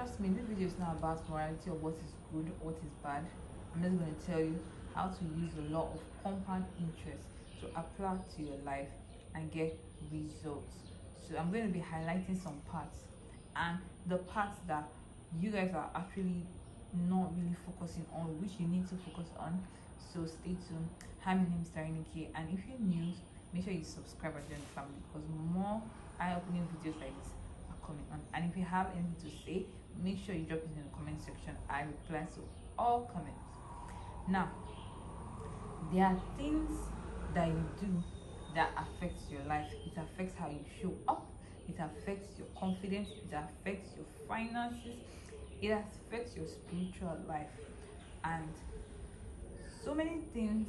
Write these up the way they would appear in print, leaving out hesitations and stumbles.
Trust me, this video is not about morality or what is good or what is bad. I'm just going to tell you how to use the law of compound interest to apply to your life and get results. So I'm going to be highlighting some parts, and the parts that you guys are actually not really focusing on, which you need to focus on. So stay tuned. Hi, my name is Tarinike, and if you're new, make sure you subscribe and join the family because more eye-opening videos like this are coming on. And if you have anything to say, make sure you drop it in the comment section. I reply to all comments. Now, there are things that you do that affects your life. It affects how you show up, it affects your confidence, it affects your finances, it affects your spiritual life. And so many things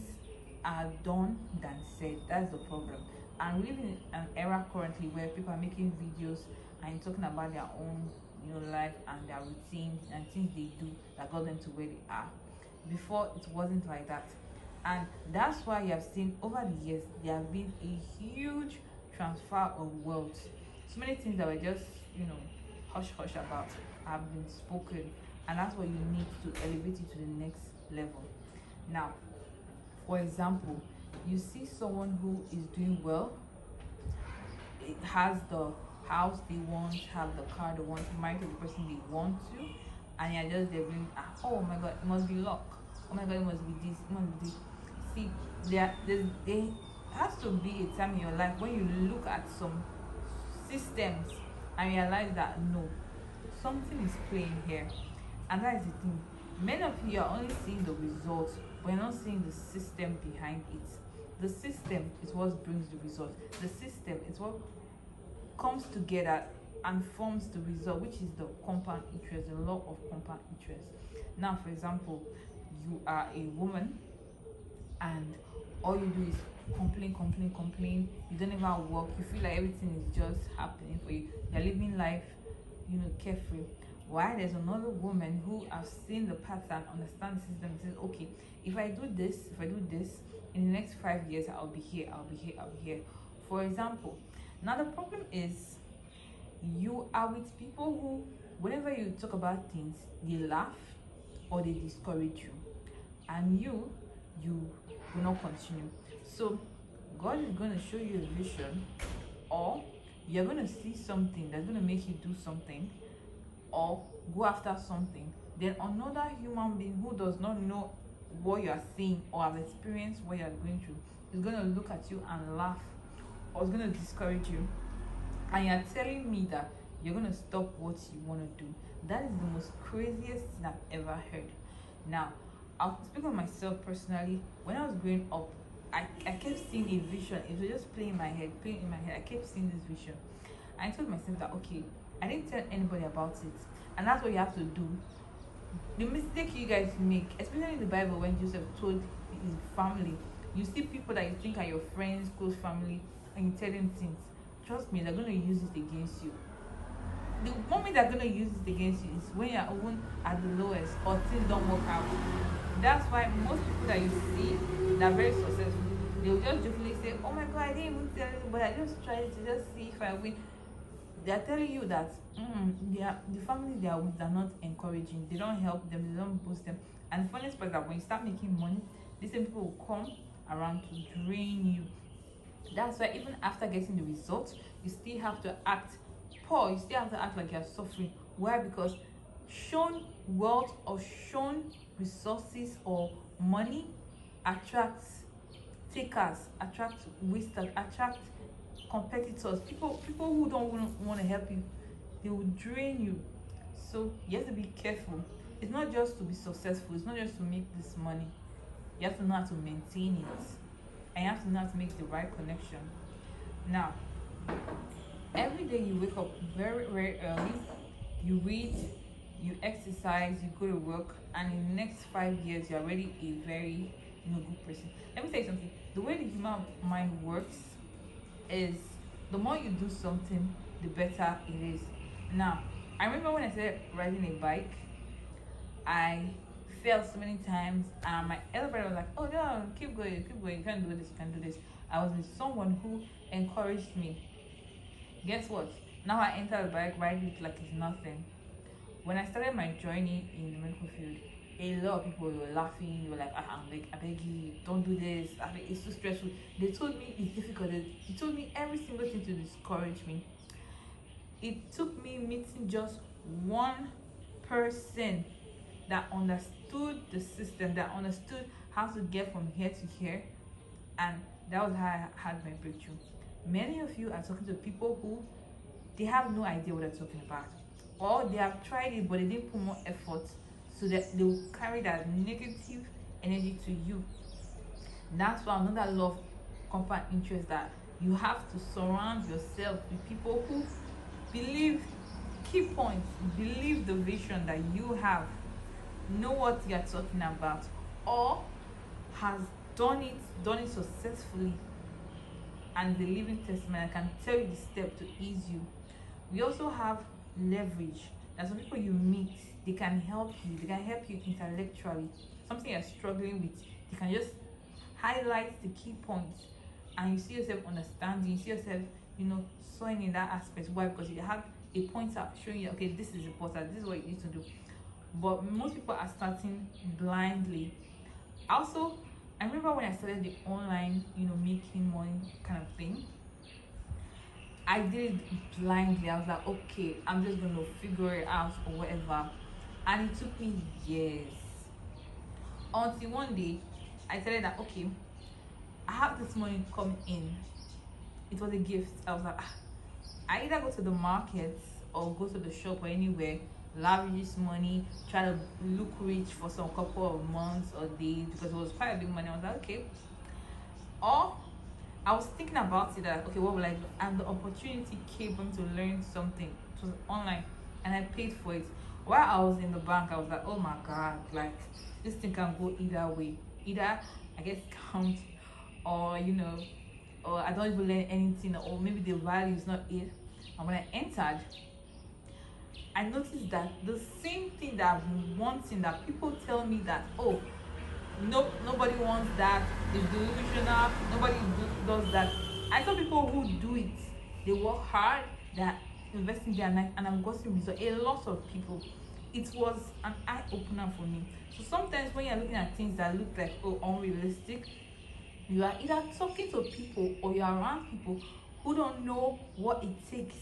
are done than said. That's the problem. And we live in an era currently where people are making videos and talking about their own life and their routines and things they do that got them to where they are. Before, it wasn't like that. And that's why you have seen over the years there have been a huge transfer of wealth. So many things that were just hush hush about have been spoken, and that's what you need to elevate it to the next level. Now, for example, you see someone who is doing well, it has the house they want, have the car they want, marry to the person they want to, and you're just there being, oh my god, it must be luck. Oh my god, it must be this, it must be this. See, there has to be a time in your life when you look at some systems and realize that no, something is playing here. And that is the thing. Many of you are only seeing the results, but you're not seeing the system behind it. The system is what brings the result. The system is what comes together and forms the result, which is the compound interest, the law of compound interest. Now, for example, you are a woman and all you do is complain. You don't even work. You feel like everything is just happening for you. You're living life, carefree. Why there's another woman who has seen the pattern, understand the system, and says, okay, if I do this, in the next 5 years, I'll be here. For example, now the problem is you are with people who, whenever you talk about things, they laugh or they discourage you, and you will not continue. So God is going to show you a vision, or you're going to see something that's going to make you do something or go after something. Then another human being who does not know what you are seeing or have experienced what you are going through is going to look at you and laugh, or is going to discourage you, and you're telling me that you're going to stop what you want to do. That is the most craziest thing I've ever heard. Now, I'll speak on myself personally. When I was growing up, I kept seeing a vision. It was just playing in my head. I kept seeing this vision. I told myself that, okay, I didn't tell anybody about it. And that's what you have to do. The mistake you guys make, especially in the Bible, when Joseph told his family, you see people that you think are your friends, close family, and you tell them things. Trust me, they're going to use it against you. The moment they're going to use it against you is when you're even at the lowest or things don't work out. That's why most people that you see that are very successful, they'll just jokingly say, oh my god, I didn't even tell you, but I just tried to just see if I win. They're telling you that the families they are with are not encouraging, they don't help them, they don't boost them. And the funniest part is that when you start making money, these same people will come around to drain you. That's why even after getting the results, you still have to act poor, you still have to act like you're suffering. Why? Because shown wealth or shown resources or money attracts takers, attracts wasters, attracts competitors, people who don't want to help you. They will drain you. So you have to be careful. It's not just to be successful, it's not just to make this money. You have to know how to maintain it, and you have to know how to make the right connection. Now, every day you wake up very early, you read, you exercise, you go to work, and in the next 5 years you're already a very good person. Let me tell you something. The way the human mind works is the more you do something, the better it is. Now, I remember when I started riding a bike, I fell so many times, and my elder brother was like, oh no, keep going, you can do this. I was with someone who encouraged me. Guess what? Now I enter the bike, ride it like it's nothing. When I started my journey in the medical field, a lot of people were laughing. They were like, I'm like, I beg you, don't do this. I mean, it's too stressful. They told me it's difficult. They told me every single thing to discourage me. It took me meeting just one person that understood the system, that understood how to get from here to here, and that was how I had my breakthrough. Many of you are talking to people who they have no idea what they're talking about, or they have tried it but they didn't put more effort, so that they will carry that negative energy to you. That's why another law of compound interest, that you have to surround yourself with people who believe key points, believe the vision that you have, know what you're talking about, or has done it successfully, and the living testament. I can tell you the step to ease you. We also have leverage. There's some people you meet, they can help you, intellectually. Something you're struggling with, they can just highlight the key points, and you see yourself understanding, you see yourself, sewing in that aspect. Why? Because you have a pointer showing you, okay, this is important, this is what you need to do. But most people are starting blindly. Also, I remember when I started the online, making money kind of thing, I did it blindly. I was like, okay, I'm just going to figure it out or whatever. And it took me years. Until one day, I decided that, okay, I have this money coming in. It was a gift. I was like, I either go to the market or go to the shop or anywhere, leverage this money, try to look rich for some couple of months or days, because it was quite a big money. I was like, okay. Or I was thinking about it, that okay, what will I do? And the opportunity came for me to learn something. It was online, and I paid for it. While I was in the bank, I was like, oh my god, like this thing can go either way. Either I get scammed, or or I don't even learn anything, or maybe the value is not it. And when I entered, I noticed that the same thing that I've been wanting, that people tell me that, oh, no, nobody wants that, it's delusional, nobody does that. I saw people who do it. They work hard, they're investing their life, and I'm getting results. A lot of people. It was an eye opener for me. So sometimes when you're looking at things that look like, oh, unrealistic, you are either talking to people or you're around people who don't know what it takes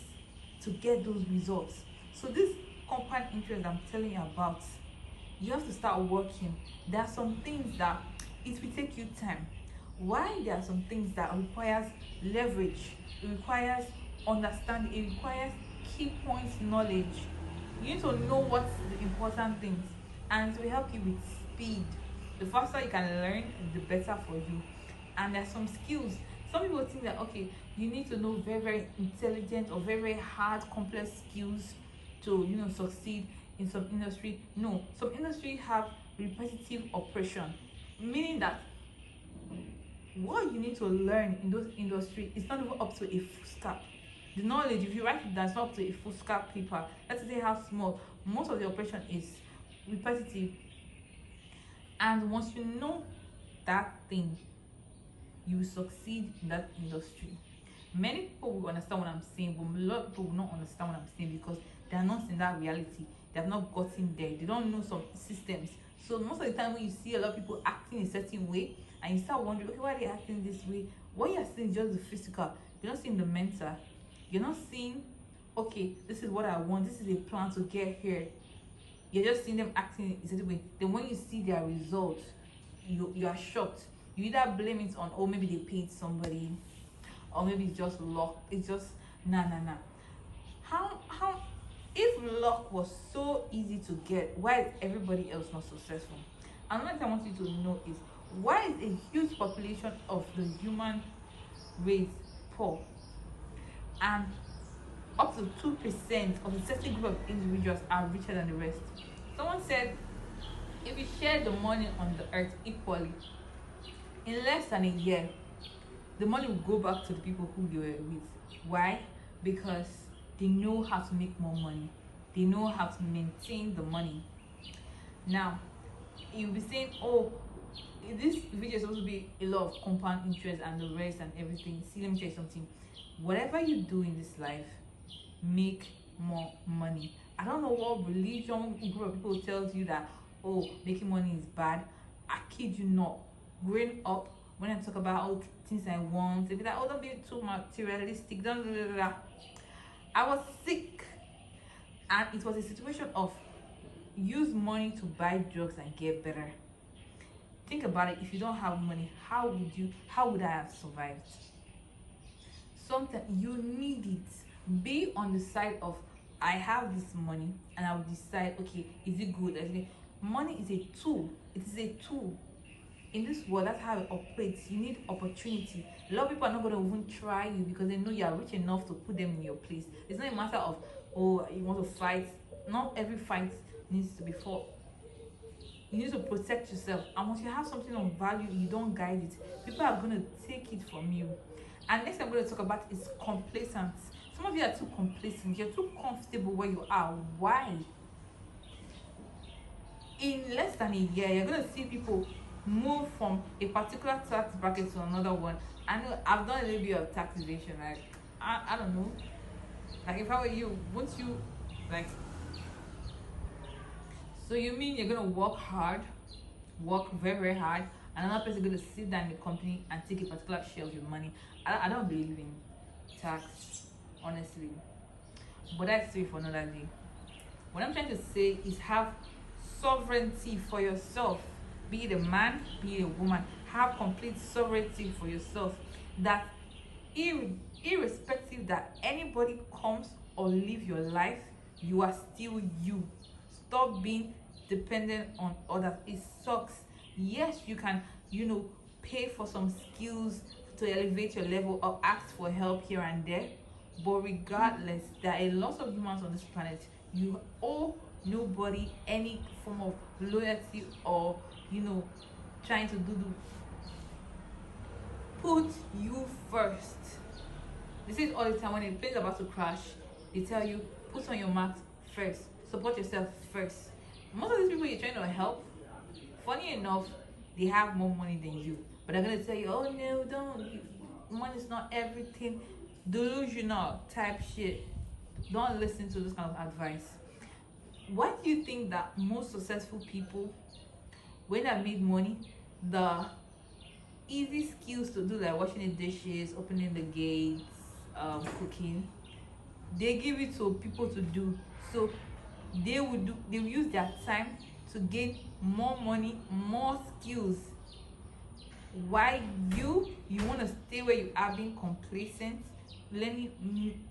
to get those results. So this compound interest I'm telling you about, you have to start working. There are some things that it will take you time. Why? There are some things that requires leverage, it requires understanding, it requires key points knowledge. You need to know what's the important things, and it will help you with speed. The faster you can learn, the better for you. And there are some skills. Some people think that, okay, you need to know very, very intelligent or very, very hard, complex skills to succeed in some industry. No, some industry have repetitive operation, meaning that what you need to learn in those industry is not even up to a full stack. The knowledge, if you write it down, it's not up to a full stack paper. Let's say how small. Most of the operation is repetitive, and once you know that thing, you will succeed in that industry. Many people will understand what I'm saying, but a lot of people will not understand what I'm saying because they are not in that reality. They have not gotten there. They don't know some systems. So most of the time when you see a lot of people acting a certain way, and you start wondering, okay, why are they acting this way? What you're seeing is just the physical. You're not seeing the mental. You're not seeing, okay, this is what I want. This is a plan to get here. You're just seeing them acting a certain way. Then when you see their results, you are shocked. You either blame it on, oh, maybe they paid somebody, or maybe it's just luck. It's just nah. How if luck was so easy to get, why is everybody else not successful? Another thing I want you to know is, why is a huge population of the human race poor, and up to 2% of the certain group of individuals are richer than the rest? Someone said, if you share the money on the earth equally, in less than a year, the money will go back to the people who you were with. Why? Because they know how to make more money. They know how to maintain the money. Now, you'll be saying, oh, this video is supposed to be a lot of compound interest and the rest and everything. See, let me tell you something. Whatever you do in this life, make more money. I don't know what religion group of people tells you that, oh, making money is bad. I kid you not. Growing up, when I talk about all things I want, they be like, oh, don't be too materialistic. Don't blah, blah, blah. I was sick, and it was a situation of use money to buy drugs and get better. Think about it. If you don't have money, how would I have survived? Sometimes you need it. Be on the side of, I have this money and I will decide, okay, is it good? Money is a tool. It is a tool. In this world, that's how it operates. You need opportunity. A lot of people are not going to even try you because they know you are rich enough to put them in your place. It's not a matter of, oh, you want to fight. Not every fight needs to be fought. You need to protect yourself. And once you have something of value, you don't guide it, people are going to take it from you. And next I'm going to talk about is complacence. Some of you are too complacent. You're too comfortable where you are. Why? In less than a year, you're going to see people move from a particular tax bracket to another one. I know I've done a little bit of tax evasion. Like, I don't know. Like, if I were you, wouldn't you, like, so you mean you're going to work hard, work very, very hard, and another person is going to sit down in the company and take a particular share of your money? I don't believe in tax, honestly. But that's it for another day. What I'm trying to say is have sovereignty for yourself. Be it a man, be it a woman. Have complete sovereignty for yourself. That irrespective that anybody comes or live your life, you are still you. Stop being dependent on others. It sucks. Yes, you can, pay for some skills to elevate your level or ask for help here and there. But regardless, there are a lot of humans on this planet. You owe nobody any form of loyalty or, trying to put you first. They say it all the time when a plane is about to crash. They tell you, put on your mask first. Support yourself first. Most of these people you're trying to help, funny enough, they have more money than you. But they're going to tell you, oh no, don't. Money's not everything. Delusional type shit. Don't listen to this kind of advice. Why do you think that most successful people, when they made money, the easy skills to do, like washing the dishes, opening the gates, cooking, they give it to people to do? So they will use their time to gain more money, more skills. Why you want to stay where you are, being complacent, learning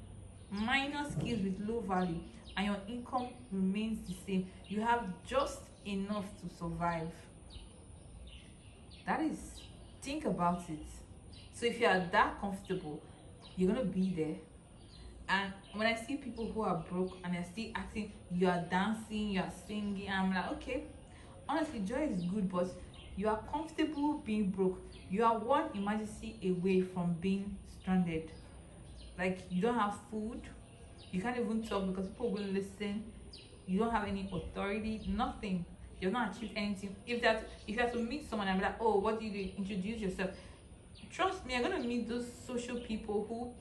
minor skills with low value, and your income remains the same. You have just enough to survive. That is, think about it. So if you are that comfortable, you're gonna be there. And when I see people who are broke and they're still acting, you are dancing, you are singing, I'm like, okay, honestly, joy is good, but you are comfortable being broke. You are one emergency away from being stranded. Like, you don't have food, you can't even talk because people will listen. You don't have any authority, nothing. You've not achieved anything. If you have to meet someone and be like, oh, what do you do? Introduce yourself. Trust me, I'm gonna meet those social people who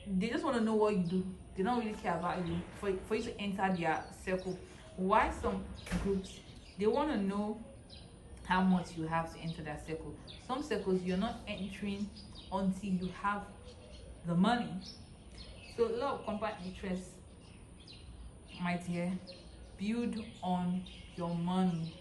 they just want to know what you do. They don't really care about you for you to enter their circle. Why some groups, they want to know how much you have to enter that circle. Some circles you're not entering until you have the money. So a lot of compound interest, my dear, build on your money,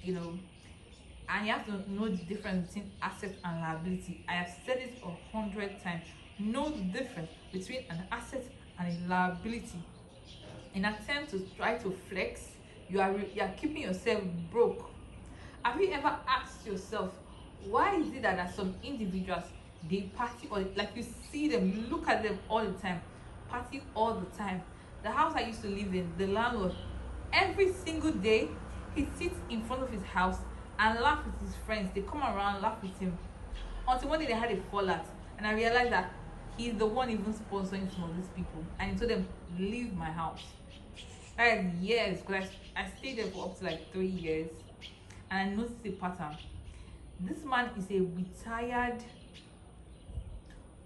and you have to know the difference between asset and liability. I have said it 100 times. Know the difference between an asset and a liability. In an attempt to try to flex, you are keeping yourself broke. Have you ever asked yourself, why is it that there are some individuals, they party, or like you see them, you look at them all the time, party all the time? The house I used to live in, the landlord, every single day he sits in front of his house and laugh with his friends. They come around, laugh with him, until one day they had a fallout, and I realized that he's the one even sponsoring some of these people, and he told them, leave my house. Like, years, because I stayed there for up to like 3 years, and I noticed a pattern. This man is a retired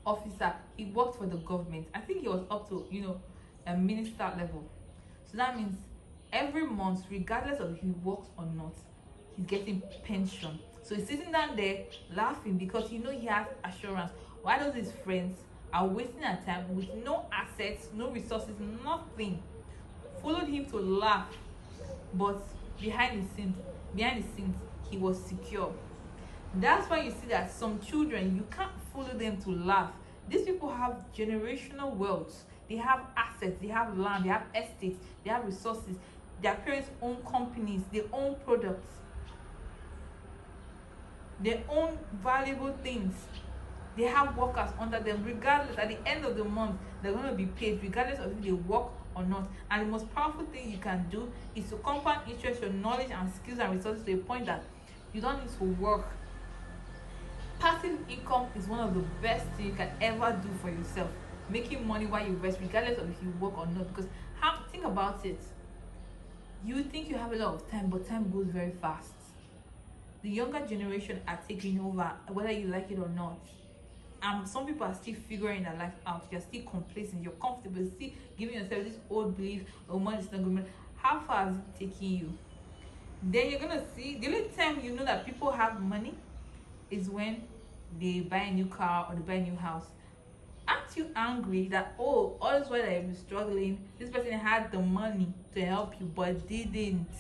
officer. He worked for the government. I think he was up to a minister level. So that means every month, regardless of if he works or not, he's getting pension. So he's sitting down there laughing because he has assurance. Why does his friends are wasting their time with no assets, no resources, nothing, followed him to laugh, but behind the scenes, he was secure. That's why you see that some children, you can't follow them to laugh. These people have generational wealth. They have assets, they have land, they have estates, they have resources. Their parents own companies, they own products, they own valuable things. They have workers under them. Regardless, at the end of the month, they're going to be paid regardless of if they work or not. And the most powerful thing you can do is to compound interest your knowledge and skills and resources to a point that you don't need to work. Passive income is one of the best things you can ever do for yourself. Making money while you rest, regardless of if you work or not. Because think about it. You think you have a lot of time, but time goes very fast. The younger generation are taking over, whether you like it or not. Some people are still figuring their life out. You're still complacent. You're comfortable. Still giving yourself this old belief, oh, money is not good. How far is it taking you? Then you're gonna see the only time you know that people have money is when they buy a new car or they buy a new house. Aren't you angry that all this while that you're struggling, this person had the money to help you but didn't,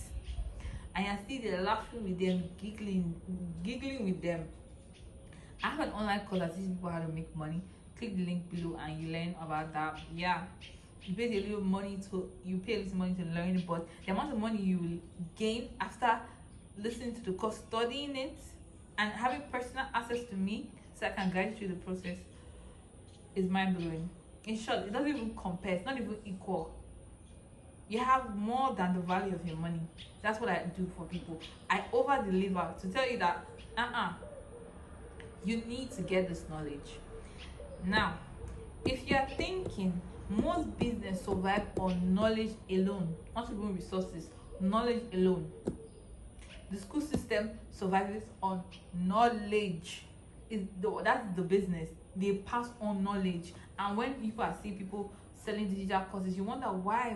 and you're still there laughing with them, giggling with them? I have an online course that teaches people how to make money. Click the link below and you learn about that. Yeah, you pay a little money to learn it, but the amount of money you will gain after listening to the course, studying it, and having personal access to me so I can guide you through the process is mind-blowing. In short, it doesn't even compare. It's not even equal. You have more than the value of your money. That's what I do for people. I over-deliver to tell you that you need to get this knowledge. Now, if you are thinking most business survive on knowledge alone, not even resources, knowledge alone. The school system survives on knowledge. That's the business. They pass on knowledge. And when people are seeing people selling digital courses, you wonder why.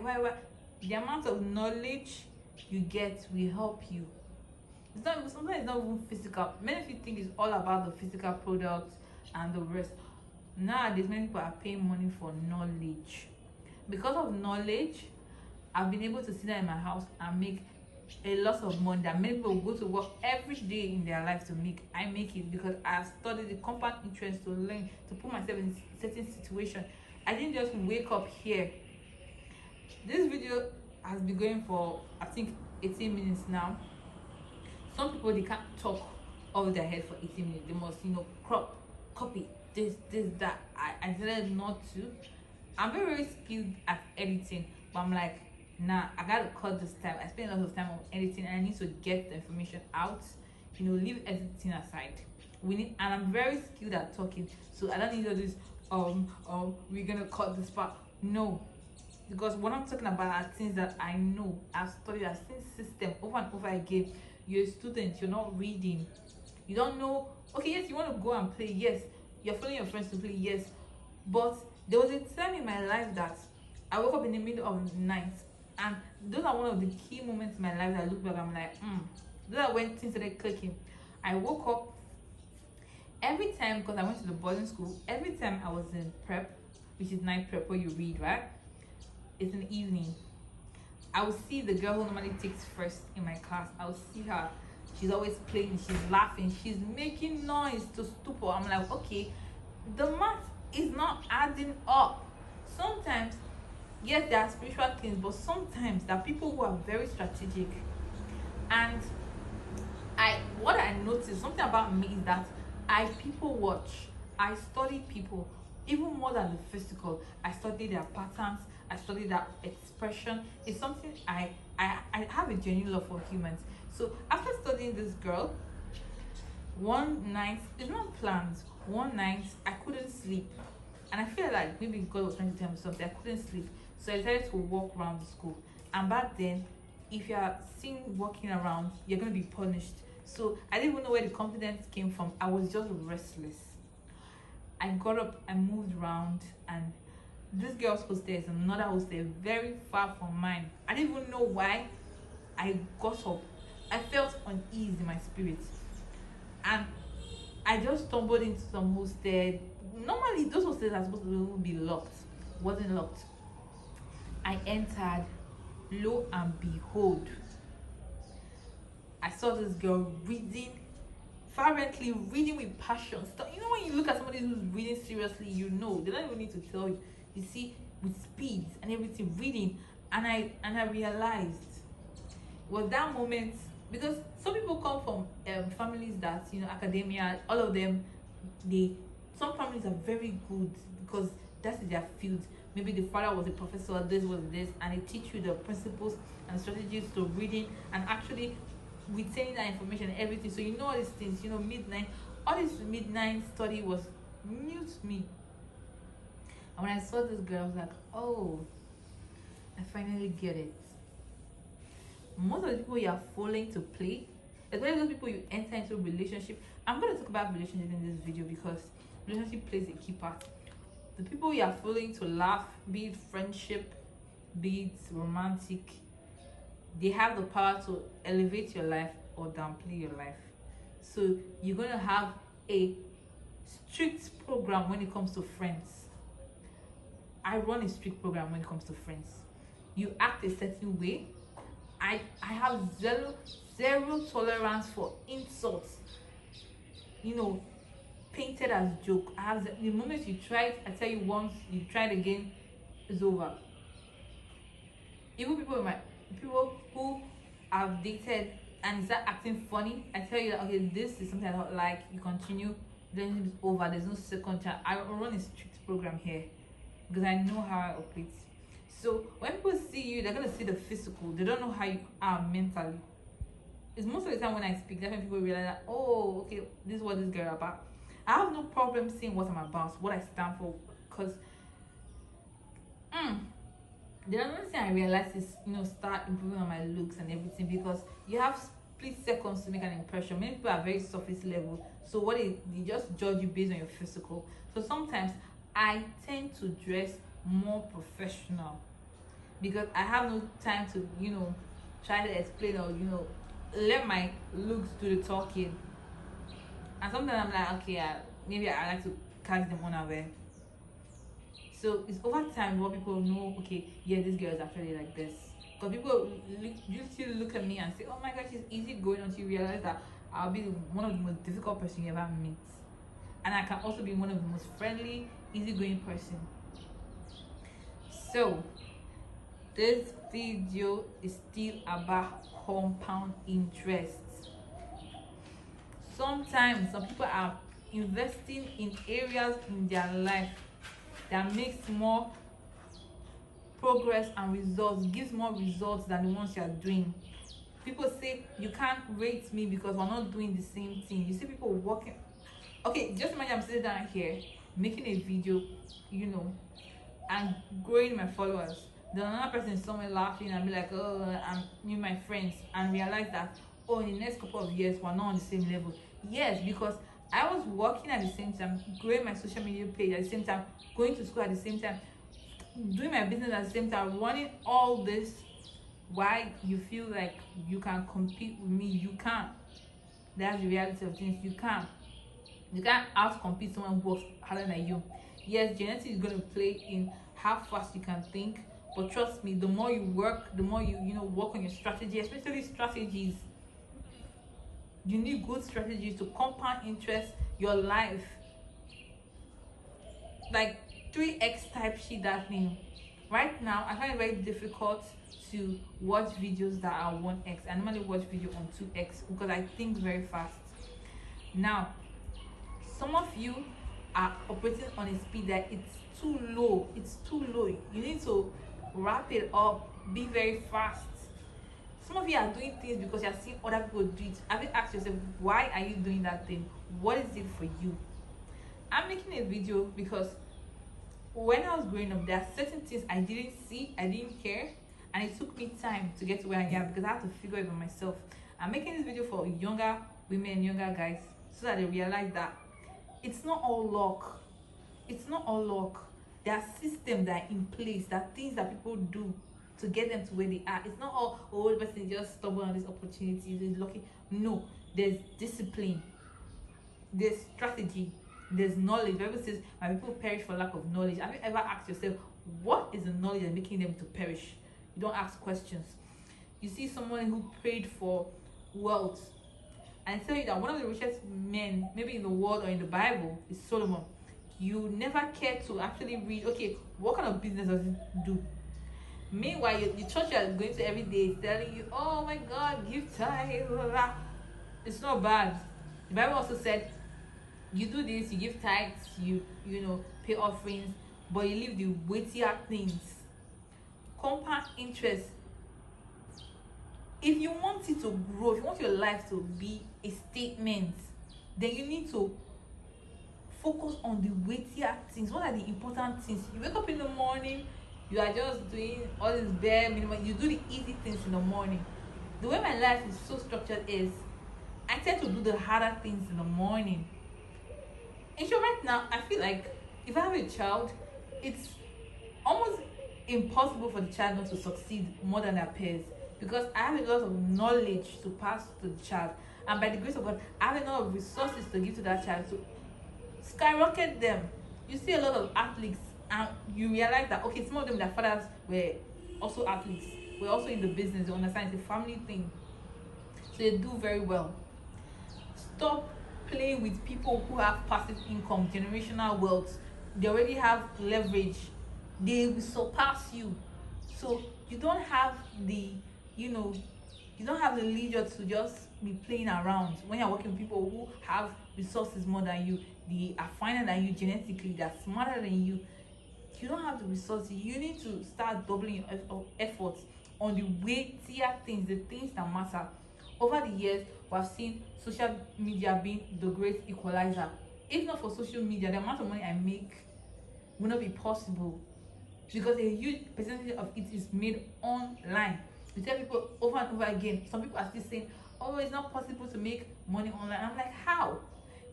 The amount of knowledge you get will help you. Sometimes it's not even physical. Many people think it's all about the physical products and the rest. Nowadays, many people are paying money for knowledge. Because of knowledge, I've been able to sit down in my house and make a lot of money that many people go to work every day in their life to make. I make it because I've studied the compound interest to learn, to put myself in a certain situation. I didn't just wake up here. This video has been going for, I think, 18 minutes now. Some people, they can't talk over their head for 18 minutes. They must, crop, copy, this, that. I decided not to. I'm very skilled at editing, but I'm like, nah, I gotta cut this time. I spend a lot of time on editing and I need to get the information out. Leave editing aside. And I'm very skilled at talking, so I don't need all this we're gonna cut this part. No. Because what I'm talking about are things that I know, I've studied, I've seen system over and over again. You're a student, you're not reading. You don't know. Okay, yes, you want to go and play. Yes, you're following your friends to play. Yes, but there was a time in my life that I woke up in the middle of the night, and those are one of the key moments in my life that I look back. I'm like, those are when things started clicking. I woke up every time, because I went to the boarding school. Every time I was in prep, which is night prep where you read, right? It's in the evening. I would see the girl who normally takes first in my class. I would see her. She's always playing. She's laughing. She's making noise to stupor. I'm like, okay, the math is not adding up. Sometimes, yes, there are spiritual things, but sometimes there are people who are very strategic. And what I noticed, something about me is that I people watch. I study people, even more than the physical. I study their patterns. I study that expression. It's something I have a genuine love for humans. So after studying this girl, one night, it's not planned, one night I couldn't sleep. And I feel like maybe God was trying to tell me something. I couldn't sleep. So I decided to walk around the school. And back then, if you are seen walking around, you're going to be punished. So I didn't even know where the confidence came from. I was just restless. I got up, I moved around, and This girl's hostel is another hostel very far from mine. I didn't even know why I got up. I felt unease in my spirit, and I just stumbled into some hostel. Normally, those hostels are supposed to be locked. Wasn't locked. I entered. Lo and behold, I saw this girl reading fervently, reading with passion. You know when you look at somebody who's reading seriously, you know they don't even need to tell you. You see, with speed and everything, reading, and I realized it was that moment, because some people come from families that, you know, academia, all of them, they some families are very good because that's their field. Maybe the father was a professor, this was this, and they teach you the principles and strategies to reading and actually retaining that information and everything. So you know all these things, you know, midnight, all this midnight study was new to me. And when I saw this girl, I was like, oh, I finally get it. Most of the people you are falling to play, especially those people you enter into a relationship. I'm going to talk about relationship in this video because relationship plays a key part. The people you are falling to laugh, be it friendship, be it romantic, they have the power to elevate your life or downplay your life. So you're going to have a strict program when it comes to friends. I run a strict program when it comes to friends. You act a certain way. I have zero tolerance for insults. You know, painted as joke. I have the moment you try it, I tell you once, you try it again, it's over. Even people who I've dated and start acting funny, I tell you that okay, this is something I don't like, you continue, then it's over, there's no second chance. I run a strict program here because I know how I operate. So when people see you, they're gonna see the physical, they don't know how you are mentally. It's most of the time when I speak, that's when people realize that, oh, okay, this is what this girl is about. I have no problem saying what I'm about, what I stand for, because the other thing I realized is, you know, start improving on my looks and everything, because you have split seconds to make an impression. Many people are very surface level, so what they just judge you based on your physical. So sometimes I tend to dress more professional because I have no time to, you know, try to explain or, you know, let my looks do the talking. And sometimes I'm like, okay, maybe I like to catch them unaware. So it's over time what people know, okay, yeah, this girl is actually like this. Because people usually look at me and say, oh my god, she's easy going, until you realize that I'll be one of the most difficult person you ever meet. And I can also be one of the most friendly, easygoing person. So this video is still about compound interest. Sometimes some people are investing in areas in their life that makes more progress and results, gives more results than the ones you are doing. People say you can't rate me because we're not doing the same thing. You see people working. Okay, just imagine I'm sitting down here making a video, you know, and growing my followers. Then another person is somewhere laughing and be like, oh, I'm with my friends, and realize that, oh, in the next couple of years we're not on the same level. Yes, because I was working at the same time, growing my social media page at the same time, going to school at the same time, doing my business at the same time, running all this. Why you feel like you can compete with me? You can't. That's the reality of things. You can't. You can't out-compete someone who works harder than you. Yes, genetics is going to play in how fast you can think, but trust me, the more you work, the more you work on your strategy, especially strategies. You need good strategies to compound interest your life. Like 3x type shit, that thing. Right now, I find it very difficult to watch videos that are 1x. I normally watch video on 2x because I think very fast. Now, some of you are operating on a speed that it's too low. It's too low. You need to wrap it up, be very fast. Some of you are doing things because you are seeing other people do it. Have you asked yourself, why are you doing that thing? What is it for you? I'm making a video because when I was growing up, there are certain things I didn't see, I didn't hear, and it took me time to get to where I am because I have to figure it out myself. I'm making this video for younger women, younger guys, so that they realize that it's not all luck. It's not all luck. There are systems that are in place, there are things that people do to get them to where they are. It's not all, oh, the person is just stumble on this opportunity, is lucky. No, there's discipline, there's strategy, there's knowledge. The Bible says, my people perish for lack of knowledge. Have you ever asked yourself, what is the knowledge that's making them to perish? You don't ask questions. You see someone who prayed for wealth, and I tell you that one of the richest men, maybe in the world or in the Bible, is Solomon. You never care to actually read, okay, what kind of business does he do? Meanwhile, the church you are going to every day is telling you, oh my God, give tithe, blah, blah. It's not bad. The Bible also said, you do this, you give tithes, you know, pay offerings, but you leave the weightier things. Compound interest. If you want it to grow, if you want your life to be a statement, then you need to focus on the weightier things. What are the important things? You wake up in the morning, you are just doing all this bare minimum. You do the easy things in the morning. The way my life is so structured is, I tend to do the harder things in the morning. And so right now, I feel like if I have a child, it's almost impossible for the child not to succeed more than their peers, because I have a lot of knowledge to pass to the child, and by the grace of God, I have a lot of resources to give to that child to skyrocket them. You see a lot of athletes, and you realize that, okay, some of them, their fathers were also athletes, were also in the business. They understand it's a family thing, so they do very well. Stop playing with people who have passive income, generational wealth. They already have leverage. They will surpass you. So you don't have the, you don't have the leisure to just be playing around when you're working with people who have resources more than you. They are finer than you genetically. They're smarter than you. You don't have the resources. You need to start doubling your efforts on the weightier things, the things that matter. Over the years, we have seen social media being the great equalizer. If not for social media, the amount of money I make will not be possible, because a huge percentage of it is made online. We tell people over and over again. Some people are still saying, oh, it's not possible to make money online. I'm like, how?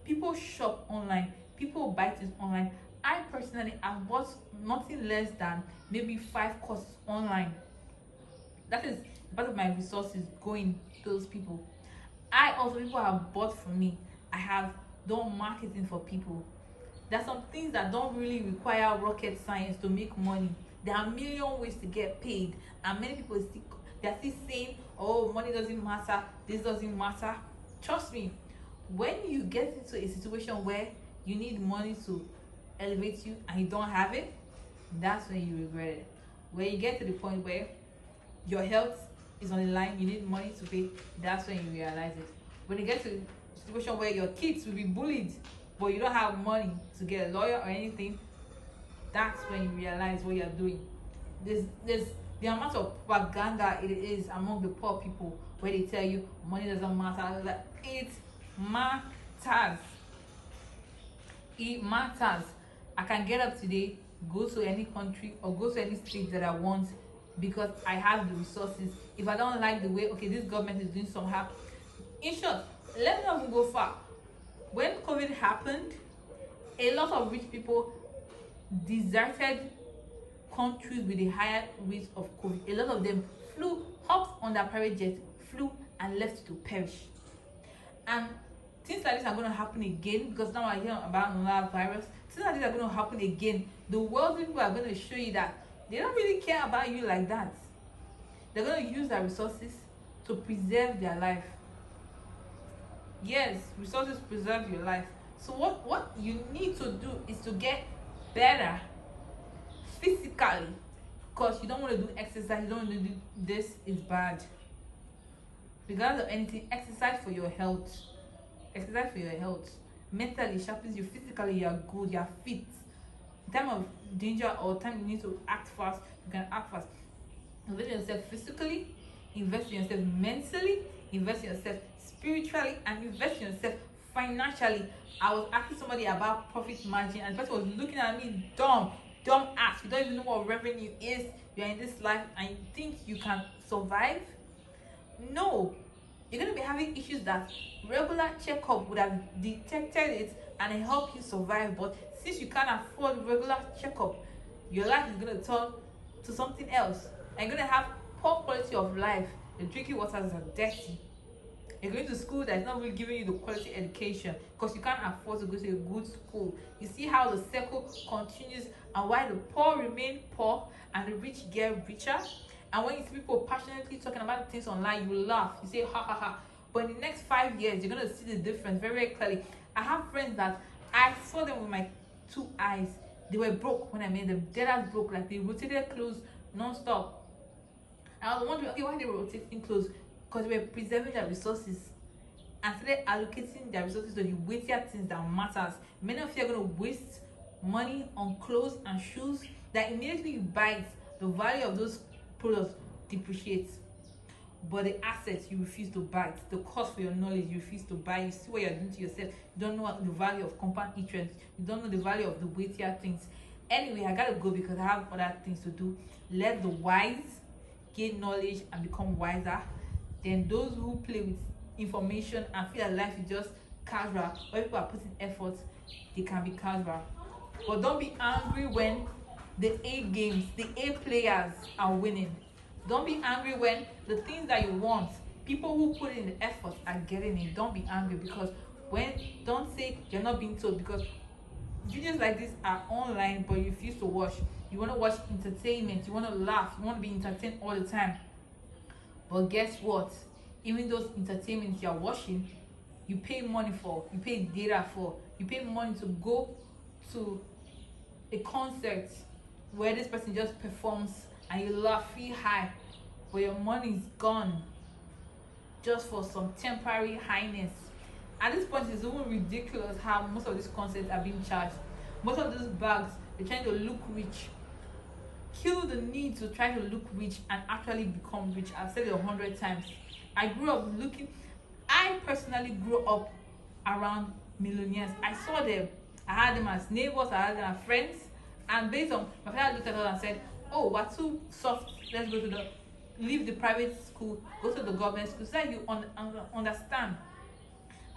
People shop online, people buy things online. I personally have bought nothing less than maybe 5 courses online. That is part of my resources going to those people. People have bought from me. I have done marketing for people. There are some things that don't really require rocket science to make money. There are a million ways to get paid, and many people they're still saying, oh, money doesn't matter, this doesn't matter. Trust me, when you get into a situation where you need money to elevate you and you don't have it, that's when you regret it. When you get to the point where your health is on the line, you need money to pay, that's when you realize it. When you get to a situation where your kids will be bullied, but you don't have money to get a lawyer or anything, that's when you realize what you're doing. There's the amount of propaganda it is among the poor people, where they tell you money doesn't matter. Like, it matters. It matters. I can get up today, go to any country or go to any state that I want, because I have the resources. If I don't like the way, okay, this government is doing somehow. In short, let me not even go far. When COVID happened, a lot of rich people deserted countries with a higher rate of COVID. A lot of them hopped on their private jet, flew and left to perish. And things like this are going to happen again, because now I hear about another virus. Things like this are going to happen again. The world people are going to show you that they don't really care about you like that. They're going to use their resources to preserve their life. Yes, resources preserve your life. So what you need to do is to get better physically, because you don't want to do exercise, you don't want to do this, is bad. Regardless of anything, exercise for your health. Exercise for your health. Mentally sharpens you, physically you are good, you are fit. In time of danger or time you need to act fast, you can act fast. Invest in yourself physically, invest in yourself mentally, invest in yourself spiritually, and invest in yourself financially. I was asking somebody about profit margin, and the person was looking at me dumb ass. You don't even know what revenue is. You're in this life and you think you can survive? No. You're going to be having issues that regular checkup would have detected it and help you survive. But since you can't afford regular checkup, your life is going to turn to something else. And you're going to have poor quality of life. The drinking waters are dirty. You're going to school that's not really giving you the quality education because you can't afford to go to a good school. You see how the circle continues, and why the poor remain poor and the rich get richer. And when you see people passionately talking about things online, you laugh. You say ha ha ha. But in the next 5 years, you're gonna see the difference very, very clearly. I have friends that I saw them with my two eyes. They were broke when I met them. Dead as broke, like they rotated clothes non-stop. And I was wondering, okay, why they were rotating clothes? Because they were preserving their resources and started allocating their resources to the weightier things that matters. Many of you are going to waste money on clothes and shoes that immediately you buy it, the value of those products depreciates. But the assets you refuse to buy it, the cost for your knowledge you refuse to buy. You see what you're doing to yourself. You don't know the value of compound interest. You don't know the value of the weightier things. Anyway, I gotta go because I have other things to do. Let the wise gain knowledge and become wiser. Then those who play with information and feel that life is just casual, or people are putting effort, they can be casual. But don't be angry when the A games, the A players are winning. Don't be angry when the things that you want, people who put in the effort are getting it. Don't be angry because don't say you're not being told, because videos like this are online but you refuse to watch. You want to watch entertainment, you want to laugh, you want to be entertained all the time. But guess what? Even those entertainments you're watching, you pay money for, you pay data for, you pay money to go to a concert where this person just performs and you laugh, feel high, but your money is gone just for some temporary highness. At this point, it's even ridiculous how most of these concerts are being charged. Most of those bags, they're trying to look rich. Kill the need to try to look rich and actually become rich. I've said it 100 times. I personally grew up around millionaires. I saw them. I had them as neighbors, I had them as friends. And based on, my father looked at us and said, oh, we're too soft, let's go to leave the private school, go to the government school, so that you understand.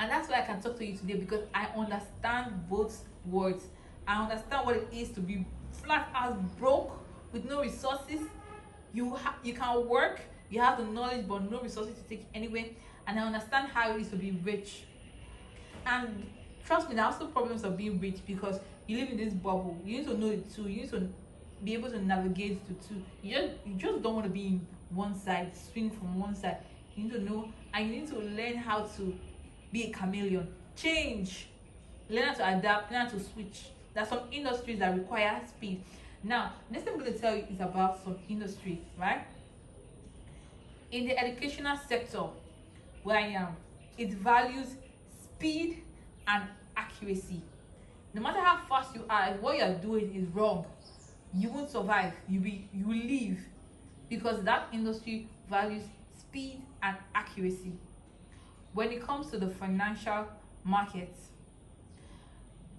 And that's why I can talk to you today, because I understand both words. I understand what it is to be flat as broke with no resources. You can work, you have the knowledge but no resources to take anywhere. And I understand how it is to be rich. And trust me, there are also problems of being rich because you live in this bubble. You need to know it too. You need to be able to navigate the two. You just don't want to be in one side, swing from one side. You need to know, and you need to learn how to be a chameleon. Change. Learn how to adapt, learn how to switch. There are some industries that require speed. Now, next thing I'm going to tell you is about some industry, right? In the educational sector where I am, it values speed and accuracy. No matter how fast you are, if what you are doing is wrong, you won't survive. You will leave, because that industry values speed and accuracy. When it comes to the financial markets,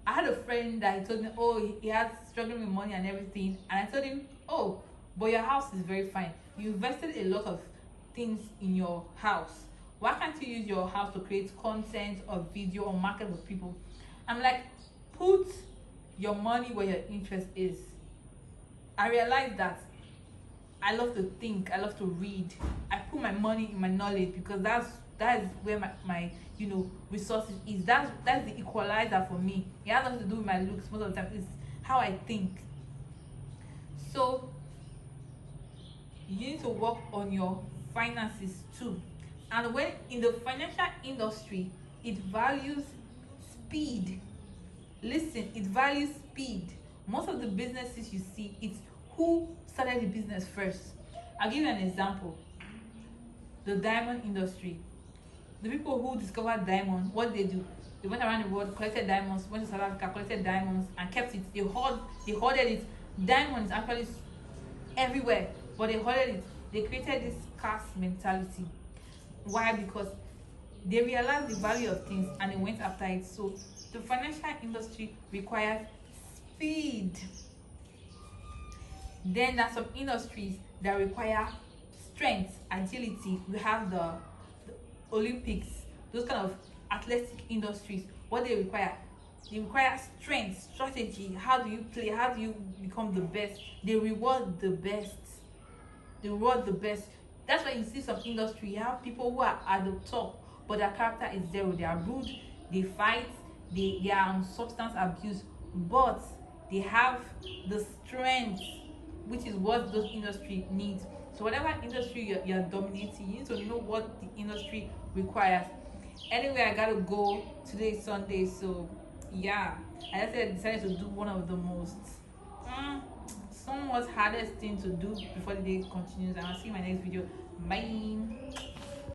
I had a friend that he told me, oh, he had struggling with money and everything, and I told him, oh, but your house is very fine. You invested a lot of things in your house. Why can't you use your house to create content or video or market with people? I'm like, put your money where your interest is. I realized that I love to think, I love to read. I put my money in my knowledge because that is where my resources is. That's the equalizer for me. It has nothing to do with my looks most of the time. It's how I think. So you need to work on your finances too. And when in the financial industry, it values speed. Listen, it values speed. Most of the businesses you see, it's who started the business first. I'll give you an example. The diamond industry. The people who discovered diamond, what they do? They went around the world, collected diamonds, went to South Africa, collected diamonds, and kept it. They hoarded it. Diamonds actually everywhere, but they hoarded it. They created this scarce mentality. Why? Because they realized the value of things and they went after it. So the financial industry requires speed. Then there are some industries that require strength, agility. We have the Olympics, those kind of athletic industries. What they require, They require strength, strategy. How do you play? How do you become the best? They reward the best. They reward the best. That's why you see some industry, you have people who are at the top, but their character is zero. They are rude, they fight, they are on substance abuse, but they have the strength, which is what those industry needs. So whatever industry you're dominating, you need to know what the industry requires. Anyway, I gotta go. Today is Sunday, so yeah, I just decided to do one of the most somewhat hardest thing to do before the day continues. And I'll see you in my next video. Bye.